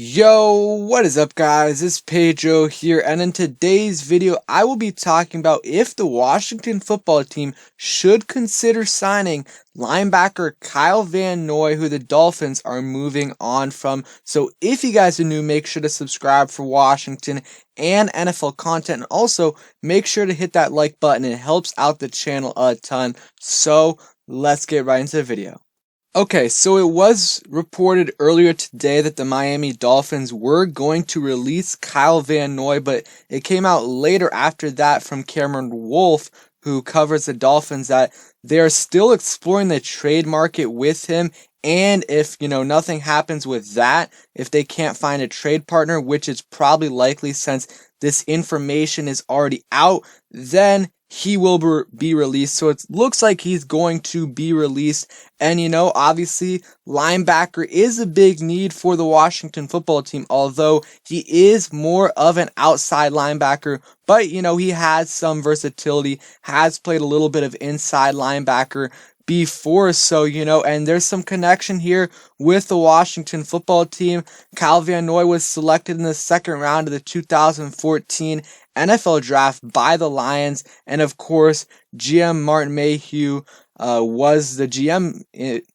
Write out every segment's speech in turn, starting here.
Yo, what is up guys? It's Pedro here, and in today's video I will be talking about if the Washington football team should consider signing linebacker Kyle Van Noy, who the Dolphins are moving on from. So if you guys are new, make sure to subscribe for Washington and NFL content, and also make sure to hit that like button. It helps out the channel a ton. So let's get right into the video. Okay, so it was reported earlier today that the Miami Dolphins were going to release Kyle Van Noy, but it came out later after that from Cameron Wolfe, who covers the Dolphins, that they're still exploring the trade market with him. And if, nothing happens with that, if they can't find a trade partner, which is probably likely since this information is already out, then he will be released. So it looks like he's going to be released. And, obviously, linebacker is a big need for the Washington football team, although he is more of an outside linebacker. But, he has some versatility, has played a little bit of inside linebacker before, so and there's some connection here with the Washington football team. Kyle Van Noy was selected in the second round of the 2014 NFL draft by the Lions, and of course GM Martin Mayhew was the GM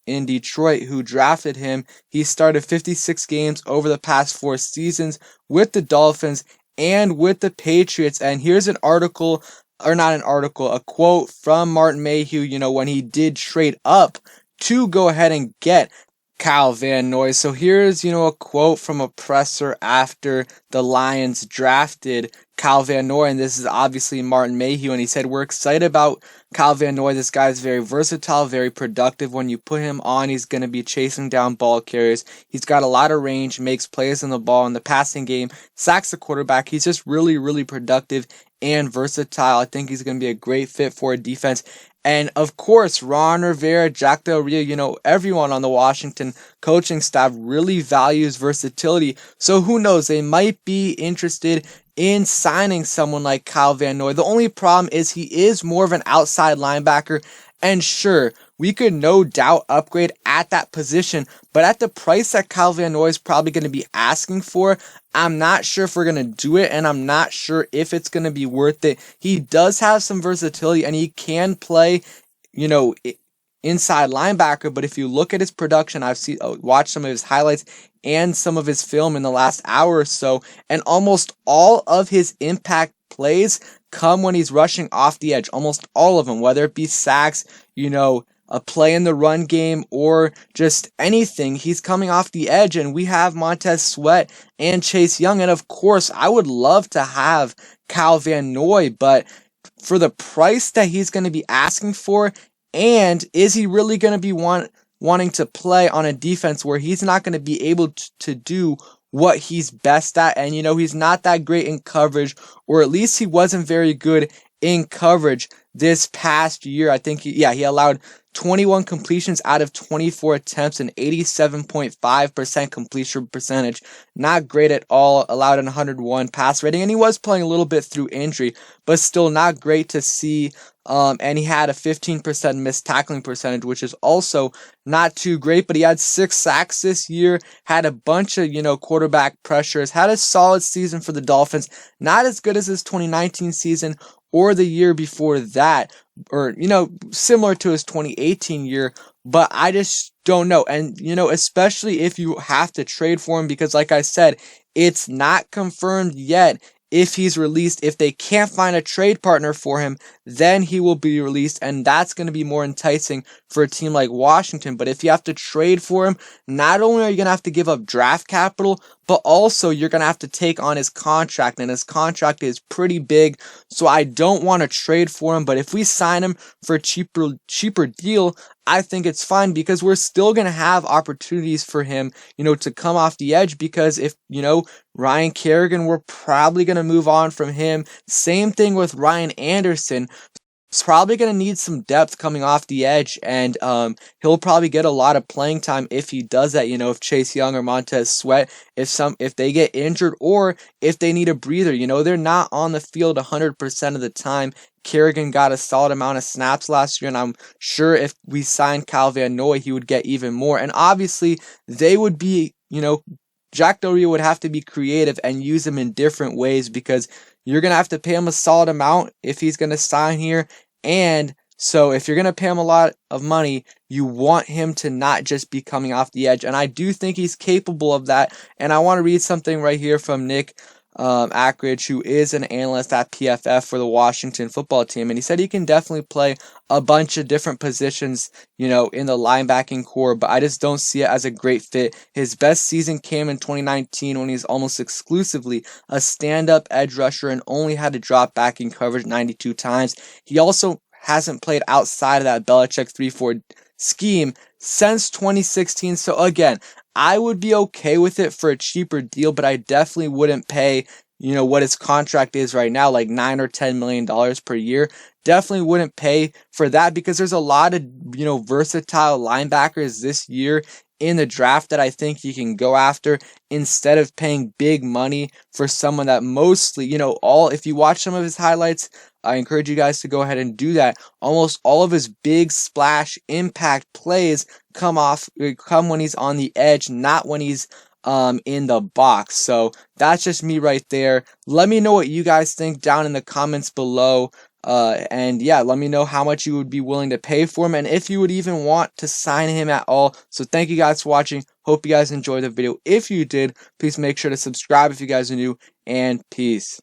in Detroit who drafted him. He started 56 games over the past 4 seasons with the Dolphins and with the Patriots. And here's an article, or not an article, a quote from Martin Mayhew, when he did trade up to go ahead and get Kyle Van Noy. So here's, a quote from a presser after the Lions drafted Kyle Van Noy, and this is obviously Martin Mayhew, and he said, "We're excited about Kyle Van Noy. This guy is very versatile, very productive. When you put him on, he's going to be chasing down ball carriers. He's got a lot of range, makes plays on the ball in the passing game, sacks the quarterback. He's just really, really productive and versatile. I think he's going to be a great fit for a defense." And of course, Ron Rivera, Jack Del Rio, everyone on the Washington coaching staff really values versatility. So who knows, they might be interested in signing someone like Kyle Van Noy. The only problem is he is more of an outside linebacker, and sure, we could no doubt upgrade at that position, but at the price that Kyle Van Noy is probably going to be asking for, I'm not sure if we're going to do it, and I'm not sure if it's going to be worth it. He does have some versatility, and he can play, inside linebacker, but if you look at his production, I've watched some of his highlights and some of his film in the last hour or so, and almost all of his impact plays come when he's rushing off the edge. Almost all of them, whether it be sacks, a play in the run game, or just anything, he's coming off the edge. And we have Montez Sweat and Chase Young, and of course I would love to have Kyle Van Noy, but for the price that he's going to be asking for, and is he really going to be wanting to play on a defense where he's not going to be able to do what he's best at? And he's not that great in coverage, or at least he wasn't very good in coverage this past year. I think he allowed 21 completions out of 24 attempts and 87.5% completion percentage. Not great at all. Allowed an 101 pass rating, and he was playing a little bit through injury, but still not great to see. And he had a 15% missed tackling percentage, which is also not too great, but he had 6 sacks this year, had a bunch of, quarterback pressures, had a solid season for the Dolphins. Not as good as his 2019 season or the year before that, or, similar to his 2018 year, but I just don't know. And, especially if you have to trade for him, because like I said, it's not confirmed yet if he's released. If they can't find a trade partner for him, then he will be released, and that's going to be more enticing for a team like Washington. But if you have to trade for him, not only are you going to have to give up draft capital, but also you're going to have to take on his contract, and his contract is pretty big, so I don't want to trade for him. But if we sign him for a cheaper deal, I think it's fine, because we're still going to have opportunities for him, to come off the edge, because if, Ryan Kerrigan, we're probably going to move on from him. Same thing with Ryan Anderson. He's probably going to need some depth coming off the edge, and he'll probably get a lot of playing time if he does that. If Chase Young or Montez Sweat, if they get injured, or if they need a breather, they're not on the field 100% of the time. Kerrigan got a solid amount of snaps last year, and I'm sure if we signed Kyle Van Noy, he would get even more. And obviously, they would be, Jack Del Rio would have to be creative and use him in different ways, because you're going to have to pay him a solid amount if he's going to sign here. And so if you're going to pay him a lot of money, you want him to not just be coming off the edge. And I do think he's capable of that. And I want to read something right here from Nick Ackridge, who is an analyst at PFF for the Washington football team. And he said he can definitely play a bunch of different positions, in the linebacking core, but I just don't see it as a great fit. His best season came in 2019 when he's almost exclusively a stand-up edge rusher and only had to drop back in coverage 92 times. He also hasn't played outside of that Belichick 3-4 scheme since 2016. So again, I would be okay with it for a cheaper deal, but I definitely wouldn't pay, what his contract is right now, like $9 or $10 million per year. Definitely wouldn't pay for that, because there's a lot of, versatile linebackers this year in the draft that I think you can go after, instead of paying big money for someone that mostly, if you watch some of his highlights, I encourage you guys to go ahead and do that. Almost all of his big splash impact plays come when he's on the edge, not when he's in the box. So that's just me right there. Let me know what you guys think down in the comments below. And yeah, let me know how much you would be willing to pay for him, and if you would even want to sign him at all. So thank you guys for watching. Hope you guys enjoyed the video. If you did, please make sure to subscribe if you guys are new, and peace.